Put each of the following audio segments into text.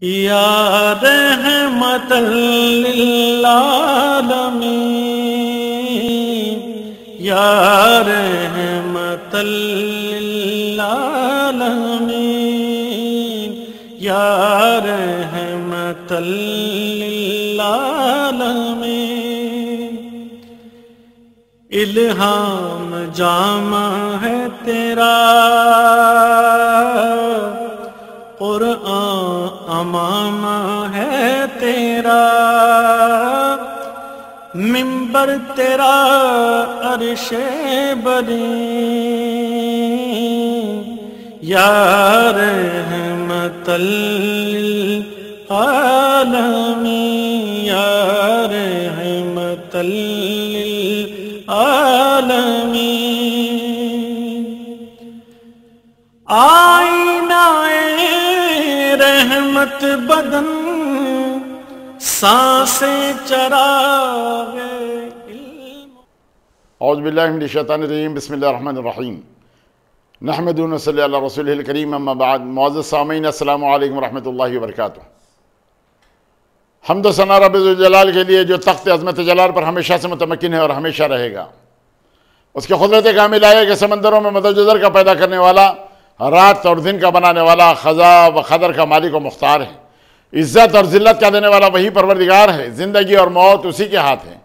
या रहमतल लिल आलमीन, या रहमतल लिल आलमीन, या रहमतल लिल आलमीन। इल्हाम जामा है तेरा, कुरआन अमामा है तेरा, मिंबर तेरा अर्शे बरी, या रहमतल लिल आलमीन, या रहमतल लिल आलमीन। आईनाए रहमत बदन, सांसें चरागे। औज़ु बिल्लाहि मिनश शैतानिर रजीम, बिस्मिल्लाहिर रहमानिर रहीम। नहमदुहु व नसल्ली अला रसूलिहिल करीम, अम्मा बाद। मुअज़्ज़ज़ सामीन, अस्सलामु अलैकुम व रहमतुल्लाहि व बरकातुहू। हम्द सना रब्बे ज़ुल जलाल के लिए जो तख्त अज़मत जलाल पर हमेशा से मुतमक्किन है और हमेशा रहेगा। उसके खुदरत कामिला है कि समंदरों में मदद का पैदा करने वाला, रात और दिन का बनाने वाला, ख़ज़ा व क़दर का मालिक व मुख्तार है। इज़्ज़त और ज़िल्लत का देने वाला वही परवरदिगार है। ज़िंदगी और मौत उसी के हाथ है।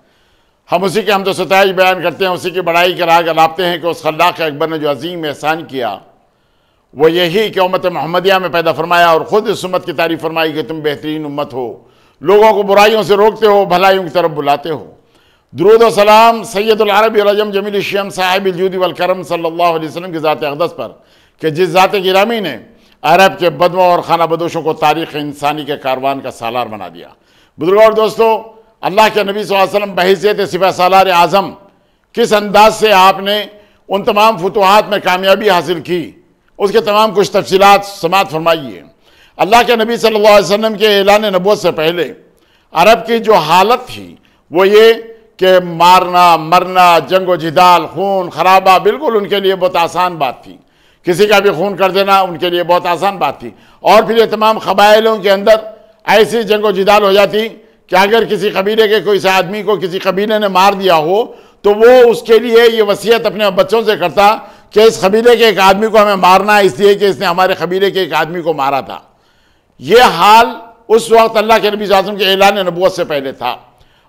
हम उसी के हमद सताइश बयान करते हैं, उसी की बड़ाई के राग अलापते हैं कि उस खल्लाक़ अकबर ने जो अजीम एहसान किया वो यही कि उम्मत मोहम्मदिया में पैदा फरमाया और ख़ुद इस उम्मत की तारीफ़ फरमाई कि तुम बेहतरीन उम्मत हो, लोगों को बुराइयों से रोकते हो, भलाइयों की तरफ बुलाते हो। दुरूद व सलाम सैयदुल अरब वल अजम जमील शियम साहिबुल जूद वल करम सल्लल्लाहु अलैहि वसल्लम की ज़ात अक़दस पर कि जिस ज़ात गिरामी ने अरब के बदवों और खाना बदोशों को तारीख़ इंसानी के कारवान का सालार बना दिया। बुजुर्गों और दोस्तों, अल्लाह के नबी सल्लल्लाहु अलैहि वसल्लम बहैसियत सिपह सालार आज़म किस अंदाज से आपने उन तमाम फुतूहात में कामयाबी हासिल की, उसके तमाम कुछ तफसीलात समात फरमाइए। अल्लाह के नबी सल्लल्लाहु अलैहि वसल्लम के ऐलान नबूवत से पहले अरब की जो हालत थी वो ये कि मारना, मरना, जंग व जिदाल, खून खराबा बिल्कुल उनके लिए बहुत आसान बात थी। किसी का भी खून कर देना उनके लिए बहुत आसान बात थी। और फिर ये तमाम क़बाइलों के अंदर ऐसी जंग व जिदाल हो जाती कि अगर किसी कबीले के कोई से आदमी को किसी कबीले ने मार दिया हो तो वो उसके लिए ये वसीयत अपने बच्चों से करता कि इस कबीले के एक आदमी को हमें मारना है इसलिए कि इसने हमारे कबीले के एक आदमी को मारा था। ये हाल उस वक्त अल्लाह के नबी सल्लल्लाहु अलैहि वसल्लम के ऐलान नबूवत से पहले था।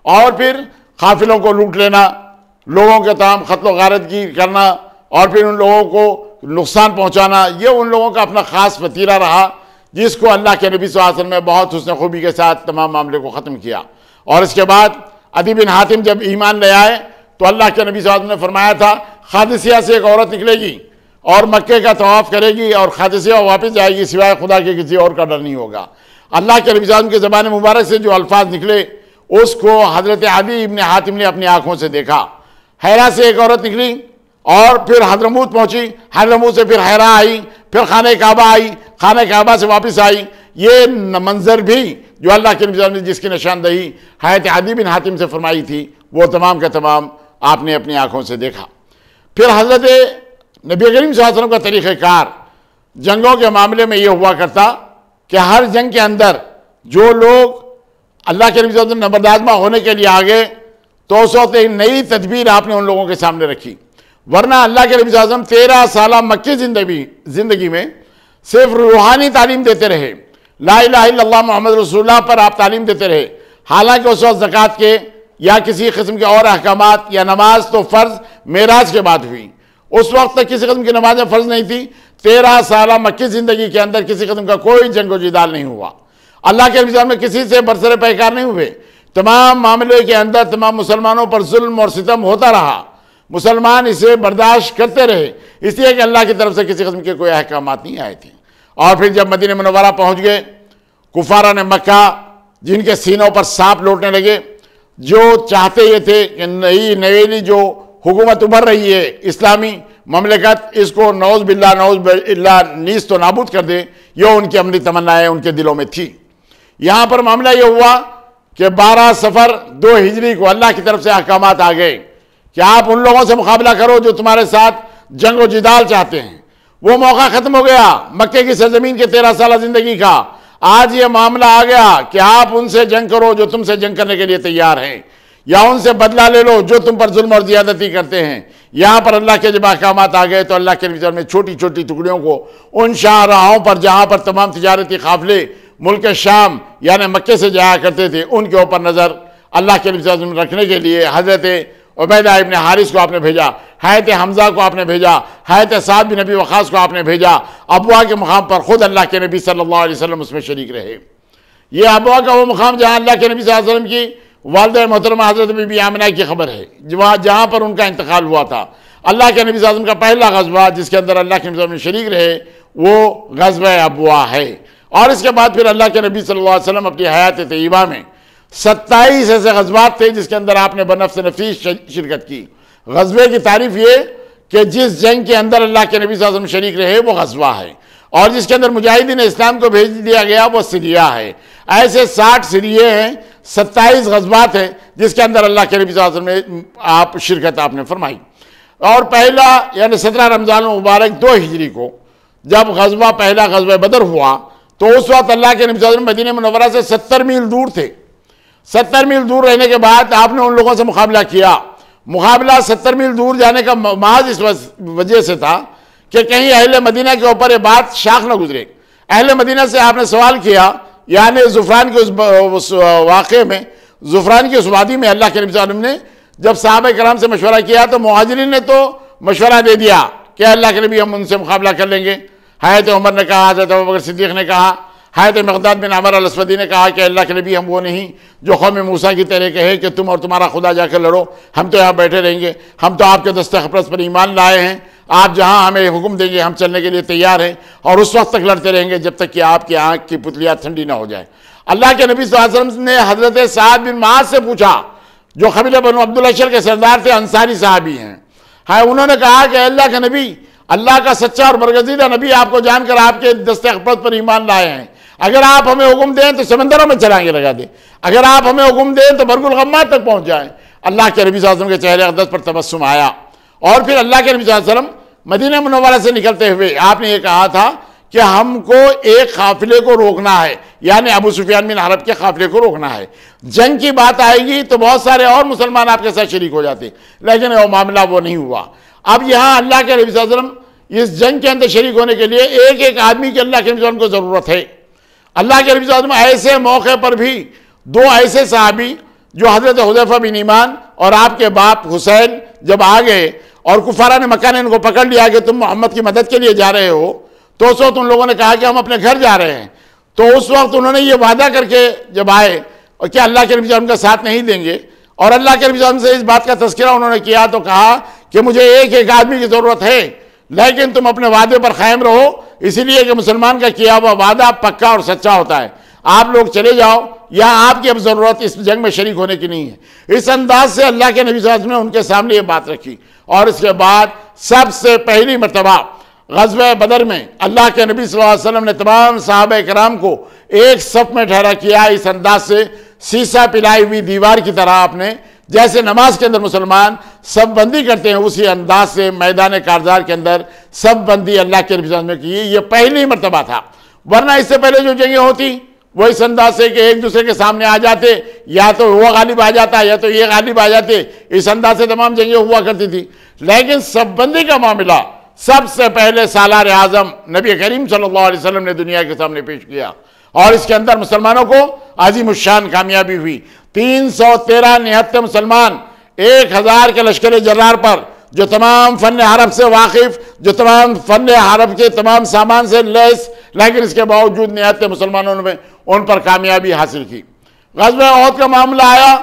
और फिर काफिलों को लूट लेना, लोगों के तमाम क़त्ल गारत की करना और फिर उन लोगों को नुकसान पहुंचाना, ये उन लोगों का अपना ख़ास वतीरा रहा जिसको अल्लाह के नबी सल्लल्लाहु अलैहि वसल्लम ने बहुत हुस्न खूबी के साथ तमाम मामले को ख़त्म किया। और इसके बाद अदी बिन हातिम जब ईमान ले आए तो अल्लाह के नबी सल्लल्लाहु अलैहि वसल्लम ने फरमाया था खादिसिया से एक औरत निकलेगी और मक्के का तवाफ़ करेगी और खादिसिया वापस जाएगी, सिवाय खुदा के किसी और का डर नहीं होगा। अल्लाह के नबी सल्लल्लाहु अलैहि वसल्लम के ज़बान मुबारक से जो अल्फाज निकले उसको हज़रत अदी इब्न हातिम ने अपनी आँखों से देखा। हैरा से एक औरत निकली और फिर हजरमूत पहुंची, हजरमूत से फिर हैरा आई, फिर खाने काबा आई, खाने काबा से वापस आई। ये मंजर भी जो अल्लाह के नबी ने जिसकी निशानदही हज़रत अदी बिन हातिम से फरमाई थी वो तमाम का तमाम आपने अपनी आँखों से देखा। फिर हज़रत नबी करीम सल्लल्लाहु अलैहि वसल्लम का तरीक़ेकार जंगों के मामले में ये हुआ करता कि हर जंग के अंदर जो लोग अल्लाह के नबी सल्लल्लाहु अलैहि वसल्लम नबरदाज़मा होने के लिए आ गए तो उस वक्त एक नई तदबीर आपने उन लोगों के सामने रखी। वरना अल्लाह के नबी सल्लल्लाहु अलैहि वसल्लम 13 साल मक्की ज़िंदगी में सिर्फ रूहानी तालीम देते रहे, ला इलाहा इल्लल्लाह मुहम्मद रसूलुल्लाह पर आप तालीम देते रहे। हालांकि उस वक्त ज़कात के या किसी किस्म के और अहकामात या नमाज तो फ़र्ज़ मेराज के बाद हुई, उस वक्त तक किसी किस्म की नमाजें फ़र्ज़ नहीं थी। 13 साल मक्की ज़िंदगी के अंदर किसी किस्म का कोई जंग व जिदाल नहीं हुआ। अल्लाह के नबी में किसी से बरसरे पैकार नहीं हुए। तमाम मामले के अंदर तमाम मुसलमानों पर जुल्म और सितम होता रहा, मुसलमान इसे बर्दाश्त करते रहे, इसलिए कि अल्लाह की तरफ से किसी किस्म के कोई अहकामात नहीं आए थे। और फिर जब मदीना मुनव्वरा पहुँच गए, कुफारा ने मक्का जिनके सीनों पर सांप लौटने लगे, जो चाहते ये थे कि नई नवेली जो हुकूमत उभर रही है इस्लामी ममलिकत, इसको नौज़ बिल्ला नीस तो नाबूद कर दे, ये उनकी अमली तमन्नाएँ उनके दिलों में थी। यहाँ पर मामला ये हुआ कि 12 सफ़र 2 हिजरी को अल्लाह की तरफ से अहकामात आ गए कि आप उन लोगों से मुकाबला करो जो तुम्हारे साथ जंग व जिदाल चाहते हैं। वो मौका ख़त्म हो गया मक्के की सरजमीन के 13 साल ज़िंदगी का। आज ये मामला आ गया कि आप उनसे जंग करो जो तुमसे जंग करने के लिए तैयार हैं, या उनसे बदला ले लो जो तुम पर जुल्म और ज्यादती करते हैं। यहां पर अल्लाह के जब अहकामात आ गए तो अल्लाह के नबी में छोटी छोटी टुकड़ियों को उन शाहराहों पर जहां पर तमाम तिजारती काफिले मुल्क शाम यानी मक्के से जाया करते थे उनके ऊपर नजर अल्लाह के नबी रखने के लिए हजरत उबैदा इब्न हारिस को आपने भेजा, हज़रत हमजा को आपने भेजा, हज़रत साद बिन नबी वक़ास को आपने भेजा। अबवा के मुकाम पर खुद अल्लाह के नबी सल्लल्लाहु अलैहि वसल्लम उसमें शरीक रहे। ये अबवा का वो मुकाम जहाँ अल्लाह के नबी सल्लल्लाहु अलैहि वसल्लम की वालिदा मोहतरमा हज़रत बीबी आमिना की खबर है, जहाँ पर उनका इंतकाल हुआ था। अल्लाह के नबी सल्लल्लाहु अलैहि वसल्लम का पहला गज़वा जिसके अंदर अल्लाह के नबी शरीक रहे वो गज़वा अबवा है। और इसके बाद फिर अल्लाह के नबी सल्लल्लाहु अलैहि वसल्लम अपनी हयात तय्यबा में 27 ऐसे गज़वात थे जिसके अंदर आपने बनफ्स नफीस शिरकत की। गज़वे की तारीफ ये कि जिस जंग के अंदर अल्लाह के नबी सल्लल्लाहु अलैहि वसल्लम शरीक रहे वो गज़वा है, और जिसके अंदर मुजाहिदीन इस्लाम को भेज दिया गया वो सीरिया है। ऐसे 60 सीरिये हैं, 27 गज़वात हैं जिसके अंदर अल्लाह के नबी सल्लल्लाहु अलैहि वसल्लम में आप शिरकत आपने फरमाई। और पहला यानी 17 रमज़ान मुबारक 2 हिजरी को जब गज़वा पहला गज़वा बदर हुआ तो उस वक्त अल्लाह के नबी सल्लल्लाहु अलैहि वसल्लम मदीना मुनव्वरा से 70 मील दूर थे। 70 मील दूर रहने के बाद आपने उन लोगों से मुकाबला किया। मुकाबला 70 मील दूर जाने का महज इस वजह से था कि कहीं अहले मदीना के ऊपर ये बात शाख न गुजरे। अहले मदीना से आपने सवाल किया, यानी जुफरान के उस वाक़े में, जुफरान की उस वादी में अल्लाह के नबी सल्लल्लाहु अलैहि वसल्लम ने जब सहाबा कराम से मशवरा किया तो मुहाजिरीन ने तो मशवरा दे दिया कि अल्लाह के नबी हम उनसे मुकाबला कर लेंगे। हज़रत उमर ने कहा, हज़रत अबू बकर सिद्दीक़ ने कहा, हज़रत मिक़दाद बिन अमर अल-अस्वदी ने कहा कि अल्लाह के नबी हम वो नहीं जो कौम मूसा की तरह कहे कि तुम और तुम्हारा खुदा जाकर लड़ो, हम तो यहाँ बैठे रहेंगे, हम तो आपके दस्ते खपरस पर ईमान लाए हैं, आप जहाँ हमें हुक्म देंगे हम चलने के लिए तैयार हैं और उस वक्त तक लड़ते रहेंगे जब तक कि आपकी आँख की पुतलियाँ ठंडी ना हो जाए। अल्लाह के नबी सल्लल्लाहु अलैहि वसल्लम ने हज़रत साद बिन मुआज़ से पूछा जो कबीला बनु अब्दुल अशर के सरदार थे, अंसारी साहबी हैं। हाँ, उन्होंने कहा कि अल्लाह के नबी, अल्लाह का सच्चा और बरगज़ीदा नबी आपको जानकर आपके दस्ते खपरस पर ईमान लाए हैं। अगर आप हमें हुक्म दें तो समंदरों में चलाएंगे लगा दें, अगर आप हमें हुक्म दें तो बरगुल गम्मा तक पहुंच जाएं। अल्लाह के नबी सल्लल्लाहु अलैहि वसल्लम के चेहरे अक़दस पर तबस्सुम आया। और फिर अल्लाह के नबी सल्लल्लाहु अलैहि वसल्लम मदीना मुनव्वरा से निकलते हुए आपने ये कहा था कि हमको एक काफिले को रोकना है, यानी अबू सुफियान बिन हरब के काफिले को रोकना है। जंग की बात आएगी तो बहुत सारे और मुसलमान आपके साथ शरीक हो जाते, लेकिन वो मामला वो नहीं हुआ। अब यहाँ अल्लाह के नबी सल्लल्लाहु अलैहि वसल्लम इस जंग के अंदर शरीक होने के लिए एक एक आदमी की अल्लाह के नबी सल्लल्लाहु अलैहि वसल्लम को ज़रूरत है। अल्लाह के नबी सल्लल्लाहु अलैहि वसल्लम ऐसे मौके पर भी 2 ऐसे सहाबी जो हज़रत हुज़ैफा बिन ईमान और आपके बाप हुसैन जब आ गए और कुफारा ने मक्का ने इनको पकड़ लिया कि तुम मोहम्मद की मदद के लिए जा रहे हो, तो उस वक्त उन लोगों ने कहा कि हम अपने घर जा रहे हैं। तो उस वक्त उन्होंने ये वादा करके जब आए और कि अल्लाह के नबी सल्लल्लाहु अलैहि वसल्लम का साथ नहीं देंगे, और अल्लाह के नबी सल्लल्लाहु अलैहि वसल्लम से इस बात का तज़किरा उन्होंने किया तो कहा कि मुझे एक एक आदमी की ज़रूरत है, लेकिन तुम अपने वादे पर कायम रहो, इसीलिए कि मुसलमान का किया हुआ वादा पक्का और सच्चा होता है। आप लोग चले जाओ, यहाँ आपकी अब ज़रूरत इस जंग में शरीक होने की नहीं है। इस अंदाज से अल्लाह के नबी सल्लल्लाहु अलैहि वसल्लम ने उनके सामने ये बात रखी। और इसके बाद सबसे पहली मरतबा ग़ज़वा बदर में अल्लाह के नबी सल्लल्लाहु अलैहि वसल्लम ने तमाम सहाबा कराम को एक सफ़ में ठहरा किया, इस अंदाज से शीशा पिलाई हुई दीवार की तरह आपने जैसे नमाज के अंदर मुसलमान सब बंदी करते हैं उसी अंदाज से मैदान कारजार के अंदर सब बंदी अल्लाह के नबी सल्लल्लाहु अलैहि वसल्लम ने की। ये पहली मरतबा था, वरना इससे पहले जो जंगें होती वो इस अंदाज से कि एक दूसरे के सामने आ जाते, या तो वो गालिब आ जाता या तो ये गालिब आ जाते, इस अंदाज से तमाम जंगें हुआ करती थी। लेकिन सब बंदी का मामला सबसे पहले सालार आज़म नबी करीम सल्लल्लाहु अलैहि वसल्लम ने दुनिया के सामने पेश किया, और इसके अंदर मुसलमानों को अजीमुशान कामयाबी हुई। 313 निहत्ते मुसलमान 1000 के लश्कर जर्रार पर जो तमाम फ़न हरब से वाकिफ़, जो तमाम फ़न हरब के तमाम सामान से लैस, लेकिन इसके बावजूद निहत्ते मुसलमानों ने उन पर कामयाबी हासिल की। ग़ज़वा ओहद का मामला आया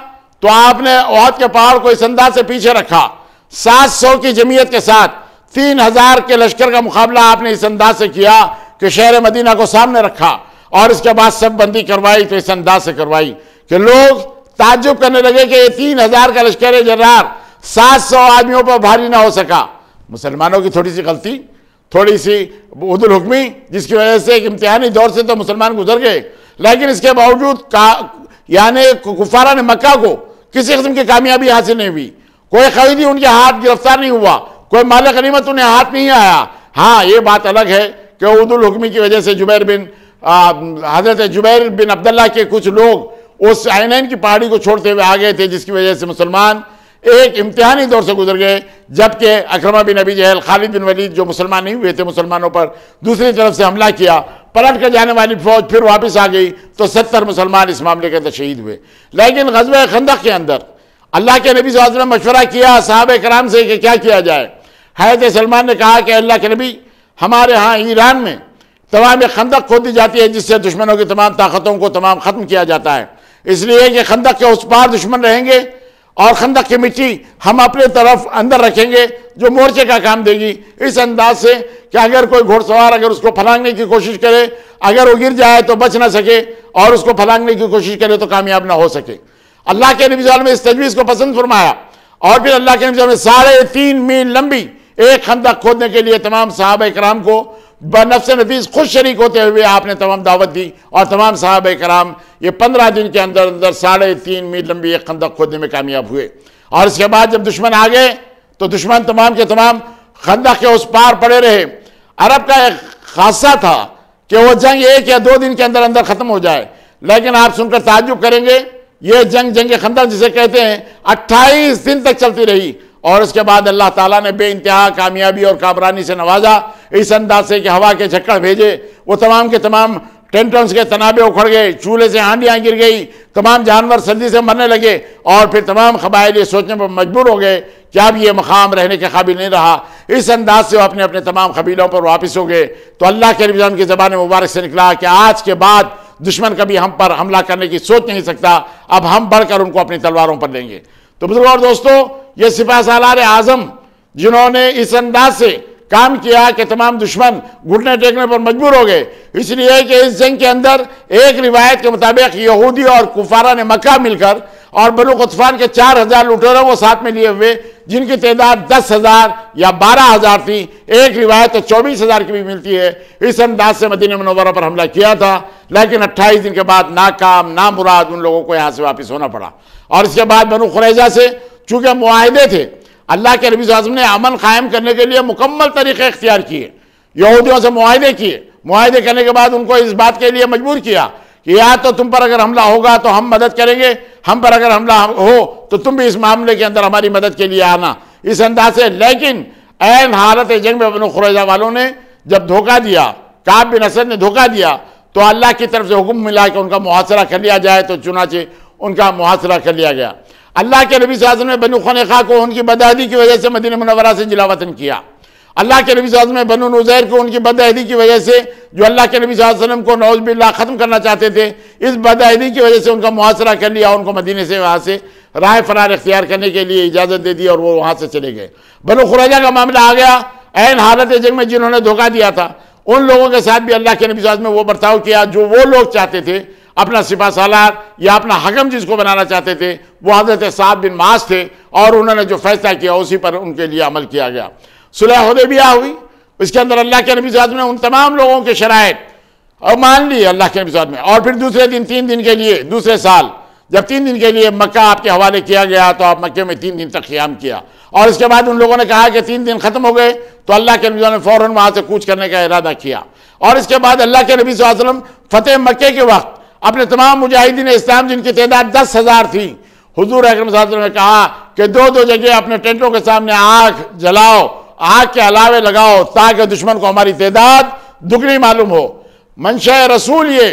तो आपने ओहद के पहाड़ को इस अंदाज से पीछे रखा, 700 की जमीयत के साथ 3000 के लश्कर का मुकाबला आपने इस अंदाज से किया कि शहर मदीना को सामने रखा, और इसके बाद सब बंदी करवाई तो इस अंदाज से करवाई कि लोग ताज्जुब करने लगे कि ये 3000 का लश्कर जर्रार 700 आदमियों पर भारी ना हो सका। मुसलमानों की थोड़ी सी गलती, थोड़ी सी उदुल हुक्मी, जिसकी वजह से एक इम्तिहानी दौर से तो मुसलमान गुजर गए, लेकिन इसके बावजूद यानी कुफारा ने मक्का को किसी किस्म की कामयाबी हासिल नहीं हुई। कोई खरीदी उनके हाथ गिरफ्तार नहीं हुआ, कोई माल गनीमत उन्हें हाथ नहीं आया। हाँ, ये बात अलग है कि उदुल हुक्मी की वजह से जुबैर बिन हजरत जुबैर बिन अब्दुल्ला के कुछ लोग उस ऐनैन की पहाड़ी को छोड़ते हुए आ गए थे, जिसकी वजह से मुसलमान एक इम्तिहानी दौर से गुजर गए। जबकि अकरमा बिन अबी जहल, खालिद बिन वलीद जो मुसलमान नहीं हुए थे, मुसलमानों पर दूसरी तरफ से हमला किया, पलट कर जाने वाली फौज फिर वापस आ गई, तो 70 मुसलमान इस मामले के अंदर शहीद हुए। लेकिन ग़ज़वा खंदक के अंदर अल्लाह के नबी सल्लल्लाहु अलैहि वसल्लम मशवरा किया सहाबा कराम से कि क्या किया जाए। हज़रत सलमान ने कहा कि अल्लाह के नबी, हमारे यहाँ ईरान में तमाम खंदक खोदी जाती है, जिससे दुश्मनों की तमाम ताकतों को तमाम ख़त्म किया जाता है, इसलिए कि खंदक के उस पार दुश्मन रहेंगे और खंदक की मिट्टी हम अपने तरफ अंदर रखेंगे जो मोर्चे का काम देगी। इस अंदाज से कि अगर कोई घुड़सवार अगर उसको फलांगने की कोशिश करे, अगर वो गिर जाए तो बच ना सके, और उसको फलांगने की कोशिश करे तो कामयाब ना हो सके। अल्लाह के नबी सल्लल्लाहु अलैहि वसल्लम ने इस तजवीज़ को पसंद फरमाया और फिर अल्लाह के नबी सल्लल्लाहु अलैहि वसल्लम ने 3.5 मील लंबी एक खंदक खोदने के लिए तमाम सहाबा कराम को बनफ्स नफीस खुद शरीक होते हुए आपने तमाम दावत दी, और तमाम सहाबा कराम ये 15 दिन के अंदर अंदर 3.5 मील लंबी एक खंदक खोदने में कामयाब हुए। और इसके बाद जब दुश्मन आ गए तो दुश्मन तमाम के तमाम खंदक के उस पार पड़े रहे। अरब का एक खासा था कि वो जंग 1 या 2 दिन के अंदर अंदर खत्म हो जाए, लेकिन आप सुनकर ताज्जुब करेंगे, ये जंग खंदक जिसे कहते हैं 28 दिन तक चलती रही। और उसके बाद अल्लाह ताला ने बेइंतहा कामयाबी और कामरानी से नवाजा, इस अंदाज से कि हवा के झक्कड़ भेजे, वो तमाम के तमाम टेंटों के तनाबे उखड़ गए, चूल्हे से हांडियाँ गिर गई, तमाम जानवर सर्दी से मरने लगे, और फिर तमाम कबाइल ये सोचने पर मजबूर हो गए कि अब ये मकाम रहने के काबिल नहीं रहा। इस अंदाज से वो अपने अपने तमाम कबीलों पर वापस हो गए। तो अल्लाह के नबी की ज़बान मुबारक से निकला कि आज के बाद दुश्मन कभी हम पर हमला करने की सोच नहीं सकता, अब हम बढ़कर उनको अपनी तलवारों पर लेंगे। तो बुजुर्गों और दोस्तों, ये सिपह सालार आज़म जिन्होंने इस अंदाज से काम किया कि तमाम दुश्मन घुटने टेकने पर मजबूर हो गए, इसलिए कि इस जंग के अंदर एक रिवायत के मुताबिक यहूदी और कुफारा ने मक्का मिलकर और बनु ग़तफ़ान के 4000 लुटेरों को साथ में लिए हुए, जिनकी तादाद 10,000 या 12,000 थी, एक रिवायत तो 24,000 की भी मिलती है, इस अंदाज से मदीना मुनव्वरा पर हमला किया था। लेकिन 28 दिन के बाद नाकाम नामुराद उन लोगों को यहाँ से वापस होना पड़ा। और इसके बाद बनु क़ुरैज़ा से चूँकि मुआहदे थे, अल्लाह के नबी सल्लल्लाहु अलैहि वसल्लम ने अमन कायम करने के लिए मुकम्मल तरीक़े इख्तियार किए, यहूदियों से मुआहदे किए। मुआहदे करने के बाद उनको इस बात के लिए मजबूर किया कि या तो तुम पर अगर हमला होगा तो हम मदद करेंगे, हम पर अगर हमला हो तो तुम भी इस मामले के अंदर हमारी मदद के लिए आना, इस अंदाज से। लेकिन ऐन हालत जंग में बनु क़ुरैज़ा वालों ने जब धोखा दिया, काब बिन असद ने धोखा दिया, तो अल्लाह की तरफ से हुक्म मिला कि उनका मुहासरा कर लिया जाए, तो चुनाचे उनका मुहासरा कर लिया गया। अल्लाह के नबी सल्लल्लाहु अलैहि वसल्लम ने बनु ख़ुनैख़ा को उनकी बदअहदी की वजह से मदीना मुनव्वरा से जिलावतन किया। अल्लाह के नबी सल्लल्लाहु अलैहि वसल्लम ने बनु नुज़ैर को उनकी बदअहदी की वजह से, जो अल्लाह के नबी सल्लल्लाहु अलैहि वसल्लम को नौज़ बिल्लाह ख़त्म करना चाहते थे, इस बदअहदी की वजह से उनका मुहासरा कर लिया, उनको मदीने से वहाँ से राह फरार इख्तियार करने के लिए इजाज़त दे दी और वो वहाँ से चले गए। बनु क़ुरैज़ा का मामला आ गया, ऐन हालत जंग में जिन्होंने धोखा दिया था, उन लोगों के साथ भी अल्लाह के नबी सल्लल्लाहु अलैहि वसल्लम ने वो बर्ताव किया जो वो लोग चाहते थे, अपना सिपा सालार या अपना हकम जिसको बनाना चाहते थे, वो हज़रत साद बिन मास थे, और उन्होंने जो फैसला किया उसी पर उनके लिए अमल किया गया। सुलह हुदैबिया हुई, इसके अंदर अल्लाह के नबी सल्लल्लाहु अलैहि वसल्लम ने उन तमाम लोगों के शराइत और मान ली अल्लाह के नबी सल्लल्लाहु अलैहि वसल्लम में। और फिर दूसरे दिन 3 दिन के लिए, दूसरे साल जब 3 दिन के लिए मक्का आपके हवाले किया गया, तो आप मक्के में 3 दिन तक क़याम किया। और इसके बाद उन लोगों ने कहा कि 3 दिन खत्म हो गए, तो अल्लाह के नबी ने फ़ौरन वहाँ से कूच करने का इरादा किया। और इसके बाद अल्लाह के नबी सल्लल्लाहु अलैहि वसल्लम फतेह मक्के के वक्त अपने तमाम मुजाहिदीन इस्लाम जिनकी तादाद 10,000 थी, हुजूर अकरम सल्लल्लाहु अलैहि वसल्लम ने कहा कि 2-2 जगह अपने टेंटों के सामने आग जलाओ, आग के अलावे लगाओ, ताकि दुश्मन को हमारी तादाद दुगनी मालूम हो। मंशा रसूल ये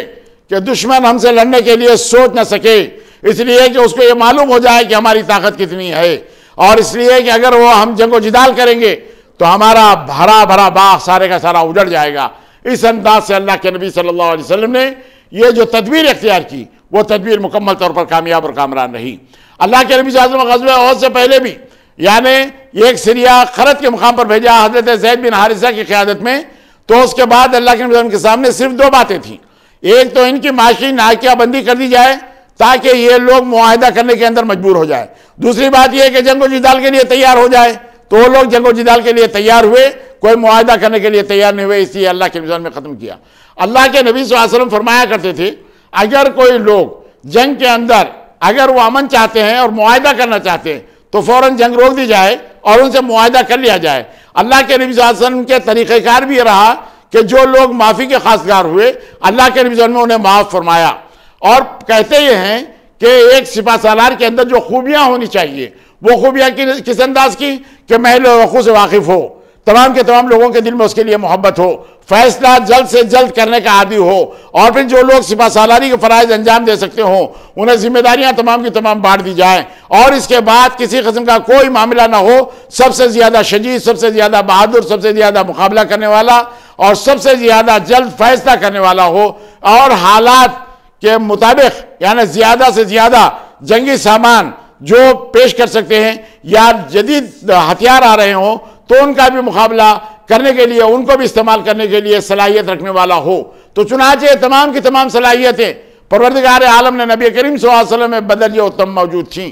कि दुश्मन हमसे लड़ने के लिए सोच न सके, इसलिए कि उसको ये मालूम हो जाए कि हमारी ताकत कितनी है, और इसलिए कि अगर वो हम जंगो जिदाल करेंगे तो हमारा भरा भरा बाग सारे का सारा उजड़ जाएगा। इस अंदाज से अल्लाह के नबी सल्लल्लाहु अलैहि वसल्लम ने ये जो तदबीर इख्तियार की, वो तदबीर मुकम्मल तौर पर कामयाब और कामरान रही। अल्लाह के नबी सल्लल्लाहु अलैहि वसल्लम ग़ज़वा उहद से पहले भी, यानी एक सीरिया खरत के मुकाम पर भेजा हज़रत ज़ैद बिन हारिसा की क़यादत में, तो उसके बाद अल्लाह के नबी के सामने सिर्फ 2 बातें थीं। एक तो इनकी माशी नाकियाबंदी कर दी जाए ताकि ये लोग मुआहदा करने के अंदर मजबूर हो जाए। दूसरी बात यह कि जंगो जिदाल के लिए तैयार हो जाए, तो वो लोग जंगो जिदाल के लिए तैयार हुए, कोई मुआहदा करने के लिए तैयार नहीं हुए, इसलिए अल्लाह के नबी ने ख़त्म किया। अल्लाह के नबी सल्लल्लाहु अलैहि वसल्लम फरमाया करते थे, अगर कोई लोग जंग के अंदर अगर वो अमन चाहते हैं और मुआहदा करना चाहते हैं, तो फ़ौरन जंग रोक दी जाए और उनसे मुआहदा कर लिया जाए। अल्लाह के नबी सल्लल्लाहु अलैहि वसल्लम के तरीक़ेकार भी रहा कि जो लोग माफ़ी के खासगार हुए अल्लाह के नबी ने उन्हें माफ़ फरमाया। और कहते ये हैं कि एक सिपा सालार के अंदर जो खूबियाँ होनी चाहिए वो खूबियाँ किस अंदाज की कि महल वक़ू से वाकिफ़ हो, तमाम के तमाम लोगों के दिल में उसके लिए मोहब्बत हो, फैसला जल्द से जल्द करने का आदी हो, और फिर जो लोग सिपा सालारी के फ़राइज़ अंजाम दे सकते हो उन्हें जिम्मेदारियां तमाम की तमाम बांट दी जाएं, और इसके बाद किसी किस्म का कोई मामला ना हो, सबसे ज़्यादा शदीद, सबसे ज़्यादा बहादुर, सबसे ज़्यादा मुकाबला करने वाला और सबसे ज़्यादा जल्द फैसला करने वाला हो, और हालात के मुताबिक यानी ज़्यादा से ज़्यादा जंगी सामान जो पेश कर सकते हैं या जदीद हथियार आ रहे हों तो उनका भी मुकाबला करने के लिए, उनको भी इस्तेमाल करने के लिए सलाहियत रखने वाला हो। तो चुनाचे तमाम की तमाम सलाहियतें परवरदिगार आलम ने नबी करीम सल्लल्लाहु अलैहि वसल्लम में बदल उत्तम मौजूद थी।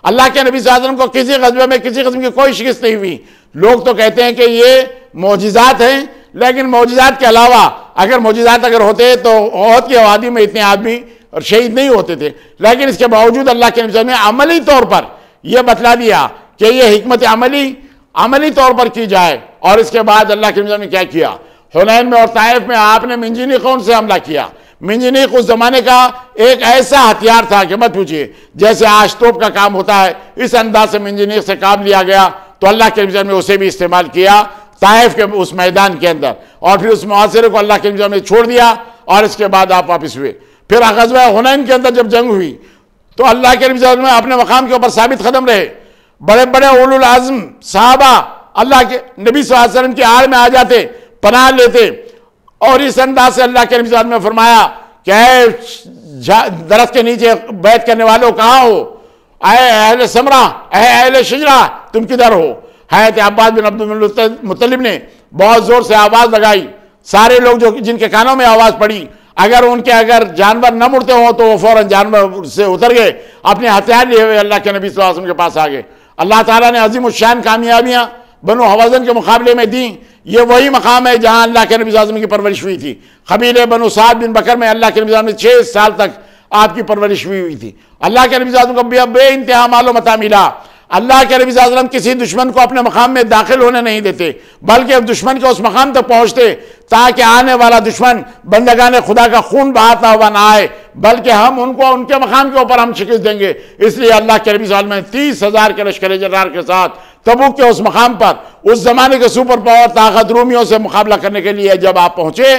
अल्लाह के नबी सल्लल्लाहु अलैहि वसल्लम को किसी ग़ज़वे में किसी किस्म की कोई शिकस्त नहीं हुई। लोग तो कहते हैं कि ये मौजिज़ात हैं, लेकिन मौजिज़ात के अलावा अगर मौजिज़ात अगर होते तो ओहद की आबादी में इतने आदमी और शहीद नहीं होते थे। लेकिन इसके बावजूद अल्लाह के नबी ने अमली तौर पर यह बतला दिया कि यह हिकमत अमली तौर पर की जाए। और इसके बाद अल्लाह के नबी ने क्या किया, हुनैन में और ताइफ में आपने मिंजनीक कौन से हमला किया। मिंजनीक उस जमाने का एक ऐसा हथियार था कि मत पूछिए, जैसे आज तोप का काम होता है इस अंदाज से मिंजनीक से काम लिया गया। तो अल्लाह के नबी ने उसे भी इस्तेमाल किया ताइफ के उस मैदान के अंदर, और फिर उस मुआसिरे को अल्लाह के नबी ने छोड़ दिया और इसके बाद आप वापिस हुए। फिर ग़ज़वा हुनैन के अंदर जब जंग हुई तो अल्लाह के नबी अपने मकाम के ऊपर साबित कदम रहे। बड़े बड़े उलुल आज़म सहाबा अल्लाह के नबी सल्लल्लाहु अलैहि वसल्लम की आड़ में आ जाते, पनाह लेते, और इस अंदाज से अल्लाह के नबी ने फरमाया कि दरख्त के नीचे बैत करने वालों कहाँ हो, आए अहले समरा, अहले शजरा, तुम किधर हो। हज़रत अब्बास बिन अब्दुल मुत्तलिब ने बहुत जोर से आवाज़ लगाई। सारे लोग जो जिनके कानों में आवाज़ पड़ी, अगर जानवर न मुड़ते हो तो वो फौरन जानवर से उतर गए, अपने हथियार लिए हुए अल्लाह के नबी सल्लल्लाहु अलैहि वसल्लम के पास आ गए। अल्लाह ताला ने अजीम शान कामयाबियाँ बनु हवाज़न के मुकाबले में दी। ये वही मकाम है जहाँ अल्लाह के नबी सल्लल्लाहु अलैहि वसल्म की परवरिश हुई थी। कबीले बनु साद बिन बकर में अल्लाह के नबी सल्लल्लाहु अलैहि वसल्लम ने 6 साल तक आपकी परवरिश हुई थी। अल्लाह के नबी सल्लल्लाहु अलैहि वसल्लम को बे इंतहा मालो मता मिला। अल्लाह के नबी सल्लल्लाहु अलैहि वसल्लम किसी दुश्मन को अपने मकाम में दाखिल होने नहीं देते, बल्कि दुश्मन के उस मकाम तक पहुँचते ताकि आने वाला दुश्मन बंदगाने खुदा का खून बहाता हुआ ना आए, बल्कि हम उनको उनके मकाम के ऊपर हम शिकस्त देंगे। इसलिए अल्लाह के नबी सल्लल्लाहु अलैहि वसल्लम ने 30,000 के लश्कर जर्रार के साथ तबूक के उस मकाम पर उस जमाने के सुपर पावर ताकत रूमियों से मुकाबला करने के लिए जब आप पहुंचे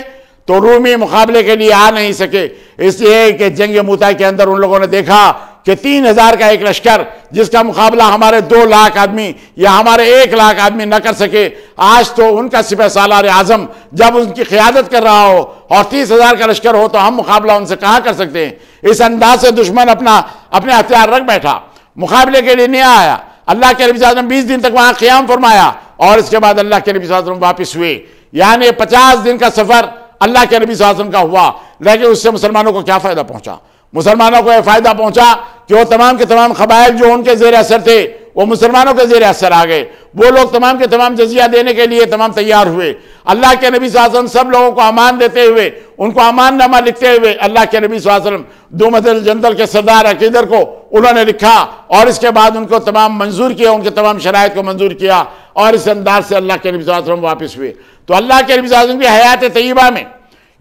तो रूमी मुकाबले के लिए आ नहीं सके, इसलिए कि जंग मूता के अंदर उन लोगों ने देखा कि 3,000 का एक लश्कर जिसका मुकाबला हमारे 2 लाख आदमी या हमारे 1 लाख आदमी न कर सके, आज तो उनका सिपह सालार आजम जब उनकी क़ियादत कर रहा हो और 30,000 का लश्कर हो तो हम मुकाबला उनसे कहाँ कर सकते हैं। इस अंदाज से दुश्मन अपने हथियार रख बैठा, मुकाबले के लिए नहीं आया। अल्लाह के नबी सल्लल्लाहु अलैहि वसल्लम 20 दिन तक वहाँ क़ियाम फरमाया और इसके बाद अल्लाह के नबी सल्लल्लाहु अलैहि वसल्लम वापिस हुए। यानी 50 दिन का सफ़र अल्लाह के नबी सल्लल्लाहु अलैहि वसल्लम का हुआ, लेकिन उससे मुसलमानों को क्या फ़ायदा पहुँचा। मुसलमानों को यह फ़ायदा पहुँचा कि वो तमाम के तमाम क़बाइल जो उनके ज़ेर असर थे वो मुसलमानों के ज़ेर असर आ गए। वो लोग तमाम के तमाम जजिया देने के लिए तमाम तैयार हुए। अल्लाह के नबी सल्लल्लाहु अलैहि वसल्लम सब लोगों को अमान देते हुए, उनको अमाननामा लिखते हुए अल्लाह के नबी सल्लल्लाहु अलैहि वसल्लम दुमदल जंदल के सरदार अकीदर को उन्होंने लिखा और इसके बाद उनको तमाम मंजूर किया, उनके तमाम शराइत को मंजूर किया और इस अंदाज से अल्लाह के नबी सल्लल्लाहु अलैहि वसल्लम वापिस हुए। तो अल्लाह के नबी सल्लल्लाहु अलैहि वसल्लम की हयात तय्यबा में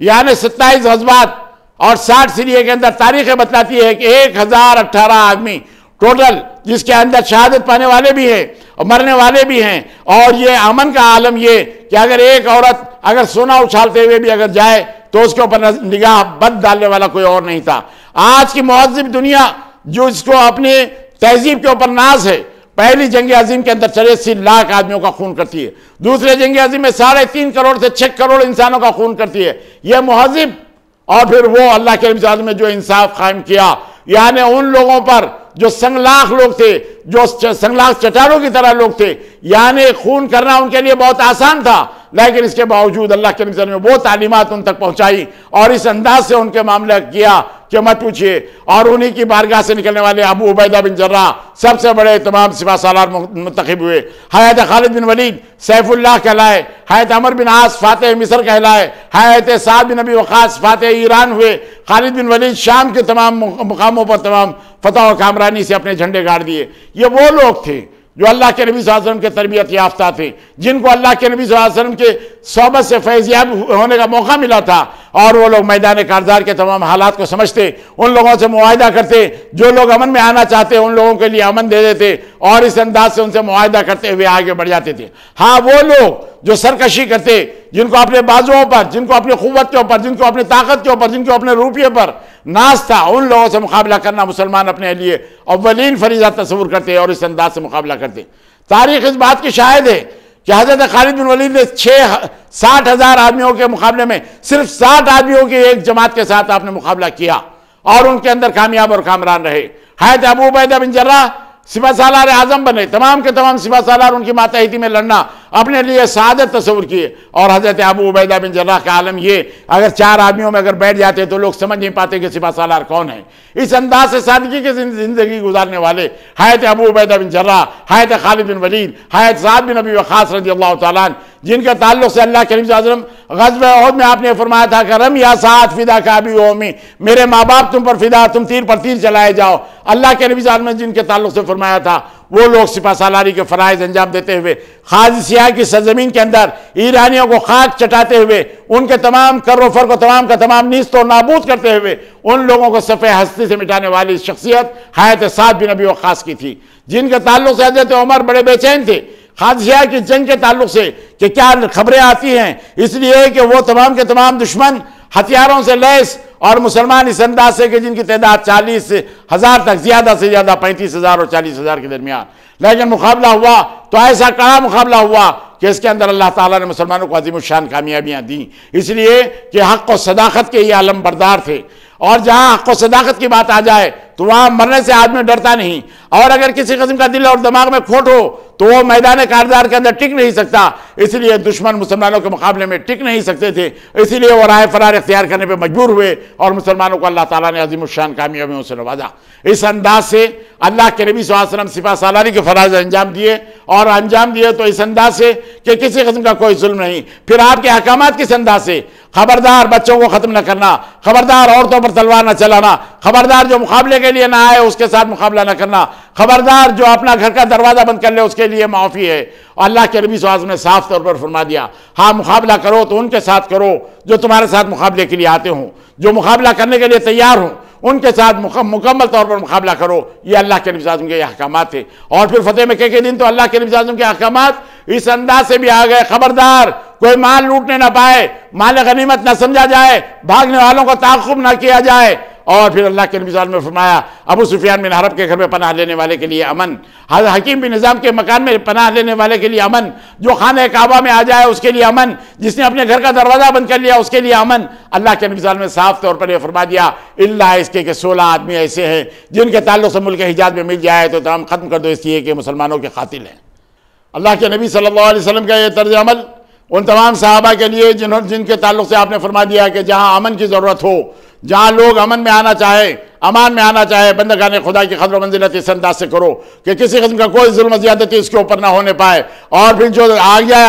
यानी 27 ग़ज़वात और 60 सीरिया के अंदर तारीखें बतलाती है कि 1018 आदमी टोटल, जिसके अंदर शहादत पाने वाले भी हैं और मरने वाले भी हैं। और ये अमन का आलम ये कि अगर एक औरत अगर सोना उछालते हुए भी अगर जाए तो उसके ऊपर निगाह बद डालने वाला कोई और नहीं था। आज की मुहज़्ज़िब दुनिया जो इसको अपने तहजीब के ऊपर नाज है, पहली जंग अजीम के अंदर 83 लाख आदमियों का खून करती है, दूसरे जंग अजीम में 3.5 करोड़ से 6 करोड़ इंसानों का खून करती है। यह मुहज़्ज़िब और फिर वो अल्लाह के नबी में जो इंसाफ कायम किया, यानी उन लोगों पर जो संगलाख लोग थे, जो संगलाख चटारों की तरह लोग थे, यानी खून करना उनके लिए बहुत आसान था, लेकिन इसके बावजूद अल्लाह के नबी ने वो तालीमात उन तक पहुंचाई और इस अंदाज से उनके मामला किया कि मत पूछिए। और उन्हीं की बारगाह से निकलने वाले अबू उबैदा बिन जर्राह सबसे बड़े तमाम सिपा सालार मुंतखब हुए। हज़रत खालिद बिन वलीद सैफुल्लाह कहलाए, हज़रत अमर बिन आस फातेह मिस्र कहलाए, हज़रत साद बिन अबी वक़ास फातेह ईरान हुए। खालिद बिन वलीद शाम के तमाम मुकामों पर तमाम फतह और कामरानी से अपने झंडे गाड़ दिए। ये वो लोग थे जो अल्लाह के नबी सल्लल्लाहु अलैहि वसल्लम के तरबियत याफ्ता थे, जिनको अल्लाह के नबी सल्लल्लाहु अलैहि वसल्लम के सोहबत से फैज़याब होने का मौका मिला था, और वो लोग मैदान कारजार के तमाम हालात को समझते, उन लोगों से मुआहिदा करते, जो लोग अमन में आना चाहते उन लोगों के लिए अमन दे देते और इस अंदाज से उनसे मुआहिदा करते हुए आगे बढ़ जाते थे। हाँ, वो लोग जो सरकशी करते, जिनको अपने बाजुओं पर, जिनको अपनी क़ुव्वत के ऊपर, जिनको अपनी ताकत के ऊपर, जिनको अपने रुपये पर नाज था, उन लोगों से मुकाबला करना मुसलमान अपने लिए अव्वलीन फरीज़ा तस्वुर करते और इस अंदाज से मुकाबला करते। तारीख इस बात की शाहिद है कि हज़रत खालिद बिन वलीद ने 60,000 आदमियों के मुकाबले में सिर्फ 60 आदमियों की एक जमात के साथ आपने मुकाबला किया और उनके अंदर कामयाब और कामरान रहे। हज़रत अबू उबैदा बिन जर्राह सिपह सालार आजम बने, तमाम के तमाम सिपह सालार उनकी मातहती में लड़ना अपने लिए सादत तस्वुर किए। और हज़रत अबू उबैदा बिन जर्राह का आलम ये, अगर 4 आदमियों में अगर बैठ जाते तो लोग समझ नहीं पाते कि सिपह सालार कौन है। इस अंदाज से सादगी की जिंदगी गुजारने वाले हज़रत अबू उबैदा बिन जर्राह, हज़रत खालिद बिन वलीद, हज़रत साद बिन अबी वक़ास रज़ियल्लाहु तआला अन्हु, जिनके ताल्लुक से अल्लाह के नबी सल्लल्लाहु अलैहि वसल्लम ग़ज़वे उहद में आपने फरमाया था कि रम या साद फिदा का अबी व उम्मी, मेरे माँ बाप तुम पर फिदा, तुम तीर पर तीर चलाए जाओ। अल्लाह के नबी सल्लल्लाहु अलैहि वसल्लम जिनके ताल्लुक से फरमाया था, वो लोग सिपह सालारी के फ़राइज़ अंजाम देते हुए क़ादिसिया की सरज़मीन के अंदर ईरानियों को खाक चटाते हुए, उनके तमाम कर्रोफर को तमाम का तमाम नीस्त और नाबूद करते हुए उन लोगों को सफ़े हस्ती से मिटाने वाली शख्सियत हज़रत साद बिन अबी वक़ास की थी, जिनके ताल्लुक से हज़रत उमर बड़े बेचैन थे क़ादिसिया की जंग के ताल्लुक से कि क्या खबरें आती हैं, इसलिए कि वो तमाम के तमाम दुश्मन हथियारों से लैस और मुसलमान इस अंदाज से कि जिनकी तादाद 40,000 तक, ज़्यादा से ज़्यादा 35,000 और 40,000 के दरमियान, लेकिन मुकाबला हुआ तो ऐसा कड़ा मुकाबला हुआ कि इसके अंदर अल्लाह ताला ने मुसलमानों को अज़ीमुश्शान कामयाबियाँ दी, इसलिए कि हक़ और सदाकत के ये आलम बरदार थे। और जहाँ हक़ और सदाकत की बात आ जाए तो वहाँ मरने से आदमी डरता नहीं, और अगर किसी किस्म का दिल और दिमाग में खोट हो तो वो मैदान कारजार के अंदर टिक नहीं सकता। इसलिए दुश्मन मुसलमानों के मुकाबले में टिक नहीं सकते थे, इसलिए वो राह फरार इख्तियार करने पर मजबूर हुए और मुसलमानों को अल्लाह ताला ने अज़ीमुश्शान कामयाबियों से नवाजा। इस अंदाज से अल्लाह के नबी सल्लल्लाहु अलैहि वसल्लम सिपह सालारी के फ़राइज़ अंजाम दिए, और अंजाम दिए तो इस अंदाज से कि किसी किस्म का कोई जुल्म नहीं। फिर आपके अहकामात किस अंदाज से, खबरदार बच्चों को ख़त्म न करना, खबरदार औरतों पर तलवार न चलाना, खबरदार जो मुकाबले के लिए ना आए उसके साथ मुकाबला न करना, खबरदार जो अपना घर का दरवाज़ा बंद कर ले उसके लिए माफ़ी है। अल्लाह के नबी सल्लल्लाहु अलैहि वसल्लम ने साफ तौर पर फरमा दिया, हाँ मुकाबला करो तो उनके साथ करो जो तुम्हारे साथ मुकाबले के लिए आते हों, जो मुकाबला करने के लिए तैयार हों उनके साथ मुकम्मल तौर पर मुकाबला करो। ये अल्लाह के नबी सल्लल्लाहु अलैहि वसल्लम के अहकामात थे। और फिर फतेह मक्के के दिन तो अल्लाह के नबी सल्लल्लाहु अलैहि वसल्लम के अहकामात इस अंदाज से भी आ गए, खबरदार कोई माल लूटने ना पाए, माल गनीमत ना समझा जाए, भागने वालों को ताक़ुब ना किया जाए। और फिर अल्लाह के नबी सल्लल्लाहु अलैहि वसल्लम ने फरमाया, अबू सुफियान बिन हरब के घर में पनाह लेने वाले के लिए अमन, हकीम बिन निज़ाम के मकान में पनाह लेने वाले के लिए अमन, जो खाने काबा में आ जाए उसके लिए अमन, जिसने अपने घर का दरवाज़ा बंद कर लिया उसके लिए अमन। अल्लाह के नबी सल्लल्लाहु अलैहि वसल्लम ने साफ तौर पर यह फरमा दिया, इल्ला इसके कि 16 आदमी ऐसे हैं जिनके ताल्लुक से मुल्क हिजाज में मिल जाए तो तमाम ख़त्म कर दो, इसलिए कि मुसलमानों के कातिल हैं। अल्लाह के नबी सल्लल्लाहु अलैहि वसल्लम का यह तर्ज अमल उन तमाम सहाबा के लिए जिनके ताल्लुक से आपने फरमा दिया कि जहाँ अमन की ज़रूरत हो, जहाँ लोग अमन में आना चाहे, अमान में आना चाहे, बंदगाने खुदा की कदर मंजिलत इस अंदाज से करो कि किसी किस्म का कोई जुल्म ज़्यादती इसके ऊपर ना होने पाए। और फिर जो आ गया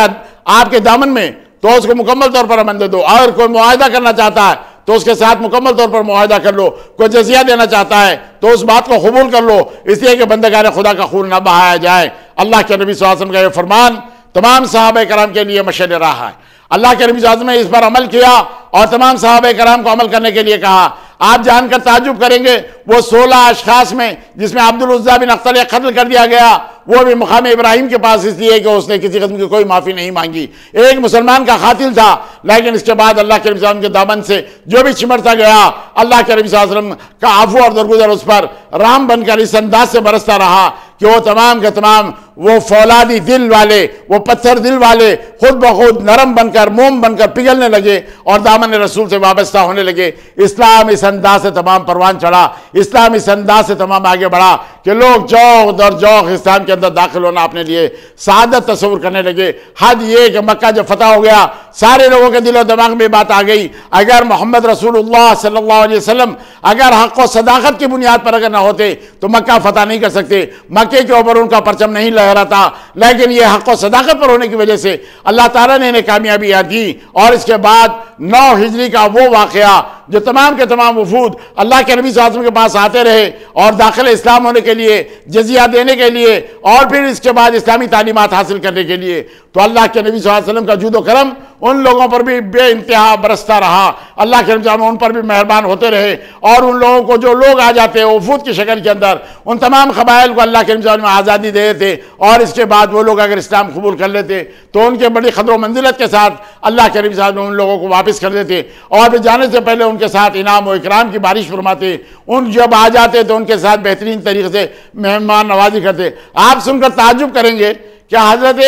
आपके दामन में तो उसको मुकम्मल तौर पर अमन दे दो। अगर कोई मुआहिदा करना चाहता है तो उसके साथ मुकम्मल तौर पर मुआहिदा कर लो, कोई जजिया देना चाहता है तो उस बात को कबूल कर लो, इसलिए कि बंदगाने खुदा का खून न बहाया जाए। अल्लाह के नबी सल्लल्लाहु अलैहि वसल्लम का यह फरमान तमाम सहाबा कराम के लिए मशअल रहा है। अल्लाह के नबी सल्लल्लाहु अलैहि वसल्लम ने इस पर अमल किया और तमाम सहाबा कराम को अमल करने के लिए कहा। आप जानकर ताज्जुब करेंगे, वो 16 अशखास में जिसमें अब्दुल उज़्ज़ा बिन अख्तर कत्ल कर दिया गया, वो भी मकाम इब्राहिम के पास इसलिए कि उसने किसी किस्म की कोई माफ़ी नहीं मांगी, एक मुसलमान का कातिल था। लेकिन इसके बाद अल्लाह के नबी सल्लल्लाहु अलैहि वसल्लम के दामन से जो भी चिमटता गया, अल्लाह के नबी सल्लल्लाहु अलैहि वसल्लम का अफ़ू और दरगुजर उस पर राम बनकर इस अंदाज से बरसता रहा कि वो तमाम के तमाम वो फौलादी दिल वाले, वो पत्थर दिल वाले खुद ब खुद नरम बनकर, मोम बनकर पिघलने लगे और दामन रसूल से वाबस्ता होने लगे। इस्लाम इस अंदाज से तमाम परवान चढ़ा, इस्लाम इस अंदाज से तमाम आगे बढ़ा कि लोग जौक दर जौक इस्लाम के अंदर दाखिल होना अपने लिए सादत तस्वुर करने लगे। हद ये कि मक्का जब फतह हो गया, सारे लोगों के दिलो दिमाग में बात आ गई, अगर मोहम्मद रसूलुल्लाह सल्लल्लाहु अलैहि वसल्लम अगर हक़ और सदाकत की बुनियाद पर अगर ना होते तो मक्का फतह नहीं कर सकते, मक्के के ऊपर उनका परचम नहीं लहराता। लेकिन ये हक़ और सदाकत पर होने की वजह से अल्लाह ताला ने इन्हें कामयाबी दी। और इसके बाद 9 हिजरी का वो वाक़या जो तमाम के तमाम वफूद अल्लाह के नबी सल्लल्लाहु अलैहि वसल्लम के पास आते रहे और दाखिल इस्लाम होने के लिए, जजिया देने के लिए और फिर इसके बाद इस्लामी तालीमात हासिल करने के लिए, तो अल्लाह के नबी सल्लल्लाहु अलैहि वसल्लम का जूदो करम उन लोगों पर भी बेइंतहा बरसता रहा। अल्लाह के नबी उन पर भी मेहरबान होते रहे और उन लोगों को, जो लोग आ जाते हैं वफूद की शक्ल के अंदर, उन तमाम कबाइल को अल्लाह के नबी में आज़ादी दे देते और इसके बाद वो लोग अगर इस्लाम कबूल कर लेते तो उनके बड़ी क़द्र मंजिलत के साथ अल्लाह के नबी साहब उन लोगों को वापस कर देते और फिर जाने से पहले उनके साथ इनाम और इकराम की बारिश फरमाते। उन जब आ जाते तो उनके साथ बेहतरीन तरीके से मेहमान नवाजी करते। आप सुनकर ताज्जुब करेंगे कि हज़रत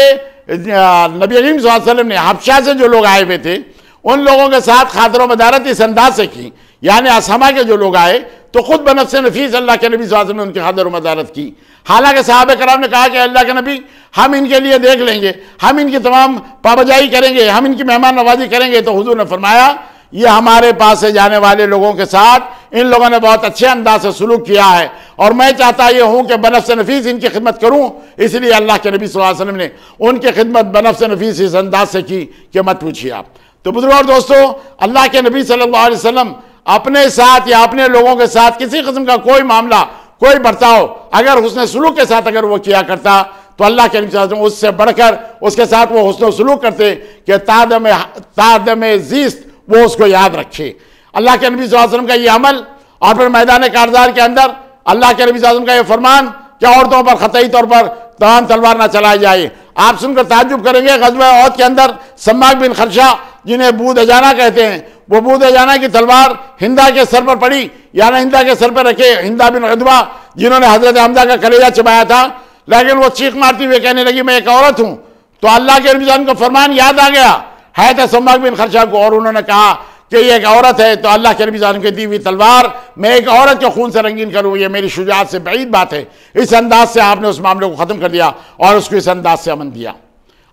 नबी करीम सल्लल्लाहु अलैहि वसल्लम ने हबशा से जो लोग आए हुए थे उन लोगों के साथ खातिर मदारत इस अंदाज से की, यानी असमा के जो लोग आए तो खुद बनफ़्स नफीस अल्लाह के नबी सल्लल्लाहु अलैहि वसल्लम ने उनकी खातिर मदारत की। हालांकि सहाबा कराम ने कहा कि अल्लाह के नबी, हम इनके लिए देख लेंगे, हम इनकी तमाम पाबजाई करेंगे, हम इनकी मेहमान नवाजी करेंगे। तो हुजूर ने फरमाया, ये हमारे पास से जाने वाले लोगों के साथ इन लोगों ने बहुत अच्छे अंदाज से सुलूक किया है और मैं चाहता ये हूं कि बनफ़्स नफीस इनकी खिदमत करूं। इसलिए अल्लाह के नबी सल्लल्लाहु अलैहि वसल्लम ने उनकी खिदमत बनफ़्स नफीस इस अंदाज से की कि मत पूछिए आप। तो बुजुर्गों और दोस्तों, अल्लाह के नबी सल्लल्लाहु अलैहि वसल्लम अपने साथ या अपने लोगों के साथ किसी किस्म का कोई मामला, कोई बर्ताव अगर हुस्न सुलूक के साथ अगर वो किया करता तो अल्लाह के नबी सल्लल्लाहु अलैहि वसल्लम उससे बढ़कर उसके साथ वो हुस्न सुलूक करते कि तादम ज़ीस्त वो उसको याद रखे। अल्लाह के नबी सल्लल्लाहु अलैहि वसल्लम का ये अमल और फिर मैदान कारज़ार के अंदर अल्लाह के नबी सल्लल्लाहु अलैहि वसल्लम का ये फरमान कि औरतों पर ख़तई तौर पर तान तलवार ना चलाई जाए। आप सुनकर ताज्जुब करेंगे, ग़ज़वा उहद के अंदर सम्माक बिन खरशा, जिन्हें बूद अजाना कहते हैं, वो बूद अजाना की तलवार हिंदा के सर पर पड़ी, यानी हिंदा के सर पर रखे हिंदा बिन उतबा, जिन्होंने हजरत हमजा का कलेजा चबाया था, लेकिन वो चीख मारती हुए कहने लगी मैं एक औरत हूं। तो अल्लाह के नबी सल्लल्लाहु अलैहि वसल्लम को फरमान याद आ गया है तो सम्माक बिन खरशा को, और उन्होंने कहा कि ये एक औरत है। तो अल्लाह के नबी सल्लल्लाहु अलैहि वसल्लम की दी हुई तलवार मैं एक औरत के खून से रंगीन करूँ, ये मेरी शुजाअत से बईद बात है। इस अंदाज से आपने उस मामले को ख़त्म कर दिया और उसको इस अंदाज से अमन दिया।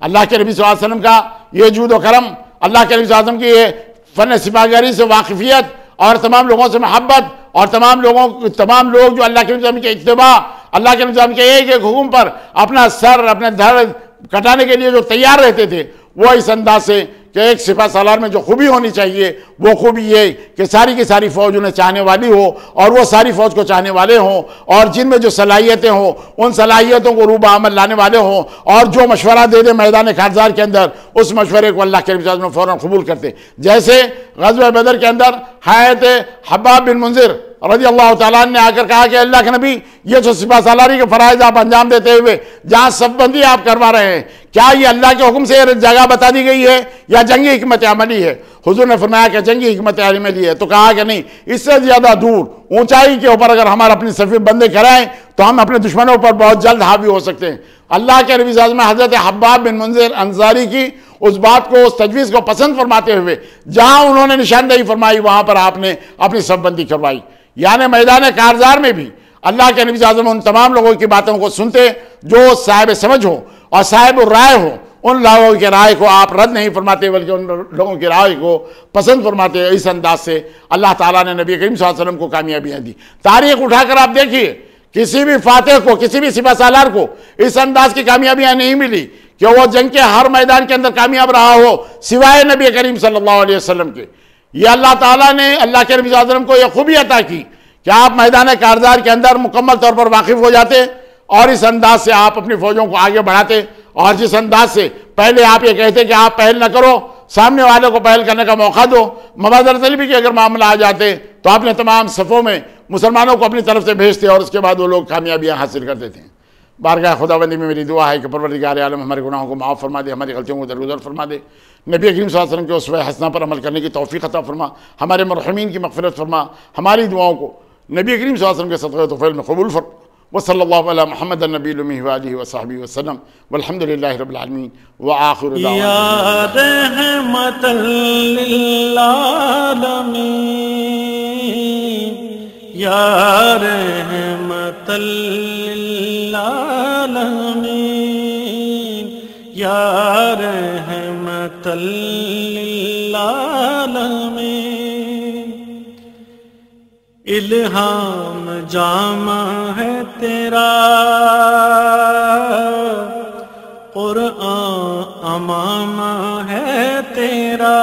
अल्लाह के नबी सल्लल्लाहु अलैहि वसल्लम का ये जूद व करम, अल्लाह के नबी सल्लल्लाहु अलैहि वसल्लम की ये फ़न सिपाहगरी से वाकिफियत और तमाम लोगों से मोहब्बत और तमाम लोग जो अल्लाह के नबी सल्लल्लाहु अलैहि वसल्लम के इत्तिबा, अल्लाह के नबी सल्लल्लाहु अलैहि वसल्लम के एक एक हुक्म पर अपना सर अपने धड़ कटाने के लिए जो तैयार रहते थे, वो इस अंदाज से कि एक सिपा सालार में जो खूबी होनी चाहिए वो खूबी ये कि सारी की सारी फौज उन्हें चाहने वाली हो और वो सारी फौज को चाहने वाले हों और जिनमें जो सलाहियतें हों उन सलाहियतों को रूबा अमल लाने वाले हों और जो मशवरा दे दे मैदान कारज़ार के अंदर उस मशवरे को अल्लाह के नबी में फ़ौरन कबूल करते। जैसे ग़ज़वा बदर के अंदर हज़रत हब्बाब बिन मुंज़िर रज़ी अल्लाह तआला ने आकर कहा कि अल्लाह के नबी, ये जो सिपा सालारी के फ़राइज़ आप अंजाम देते हुए जहाँ सबबंदी आप करवा रहे हैं, क्या ये अल्लाह के हुक्म से जगह बता दी गई है या जंगी हिकमत अमली है? हुजूर ने फरमाया कि जंगी हिकमत अमली है। तो कहा कि नहीं, इससे ज़्यादा दूर ऊंचाई के ऊपर अगर हमारा अपनी सफ़ी बंदे कराएं तो हम अपने दुश्मनों पर बहुत जल्द हावी हो सकते हैं। अल्लाह के नबी सल्लल्लाहु अलैहि वसल्लम हज़रत हब्बाब बिन मुंज़िर अंसारी की उस बात को, उस तजवीज़ को पसंद फरमाते हुए जहाँ उन्होंने निशानदेही फरमाई वहाँ पर आपने अपनी सबबंदी करवाई। यानी मैदान कारज़ार में भी अल्लाह के नबी सल्लल्लाहु अलैहि वसल्लम उन तमाम लोगों की बातों को सुनते जो साहिब समझ हो और साहिब राय हो। उन लोगों की राय को आप रद्द नहीं फरमाते बल्कि उन लोगों की राय को पसंद फरमाते। इस अंदाज से अल्लाह ताला ने नबी करीम सल्लल्लाहु अलैहि वसल्लम को कामयाबियाँ दी। तारीख उठाकर आप देखिए, किसी भी फातेह को, किसी भी सिपा सालार को इस अंदाज की कामयाबियाँ नहीं मिली कि वो जंग के हर मैदान के अंदर कामयाब रहा हो सिवाय नबी करीम सल्लल्लाहु अलैहि वसल्लम के। ये अल्लाह ताला ने अल्लाह के नबी सल्लल्लाहु अलैहि वसल्लम को यह खूबी अता की कि आप मैदान कारज़ार के अंदर मुकम्मल तौर पर वाकिफ हो जाते और इस अंदाज से आप अपनी फौजों को आगे बढ़ाते। और जिस अंदाज से पहले आप ये कहते कि आप पहल न करो, सामने वाले को पहल करने का मौका दो, मबादर तलबी की अगर मामला आ जाते तो आपने तमाम सफ़ों में मुसलमानों को अपनी तरफ से भेजते और उसके बाद वो लोग कामयाबियाँ हासिल कर देते हैं। बारगाह खुदाबंदी में मेरी दुआ है कि परवरदिगार आलम हमारे गुनाहों को माफ़ फरमा दे, हमारी गलतियों को दरगुजर फरमा दे, नबी करीम सल्लल्लाहु अलैहि वसल्लम के उसवे हसना पर अमल करने की तौफीक अता फरमा, हमारे मरहूमीन की मग़फ़िरत फरमा, हमारी दुआओं को नबी करीम सल्लल्लाहु अलैहि वसल्लम के सदक़े तौफ़ील में कबूल फरमा। वसल्लल्लाहु अला मुहम्मद नबील उम्मी व आलिहि व सहबिहि वसल्लम वल्हम्दुलिल्लाहि रब्बिल आलमीन व आखिरु दअवाना या रहमतल लिल आलमीन, या रहमतल लिल आलमीन, या रहमतल लिल आलमीन। इल्हाम जामा है तेरा, क़ुरआन अमामा है तेरा,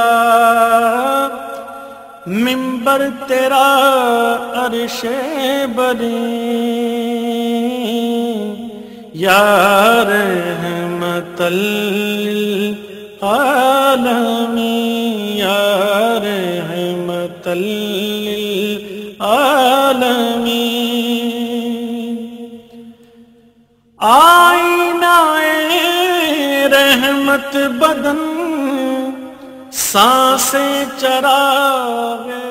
मिंबर बर तेरा अर्शे बरी, या रहमतल लिल आलमीन, या रहमतल लिल आलमीन। आईनाए रहमत बदन सांसें चरागे,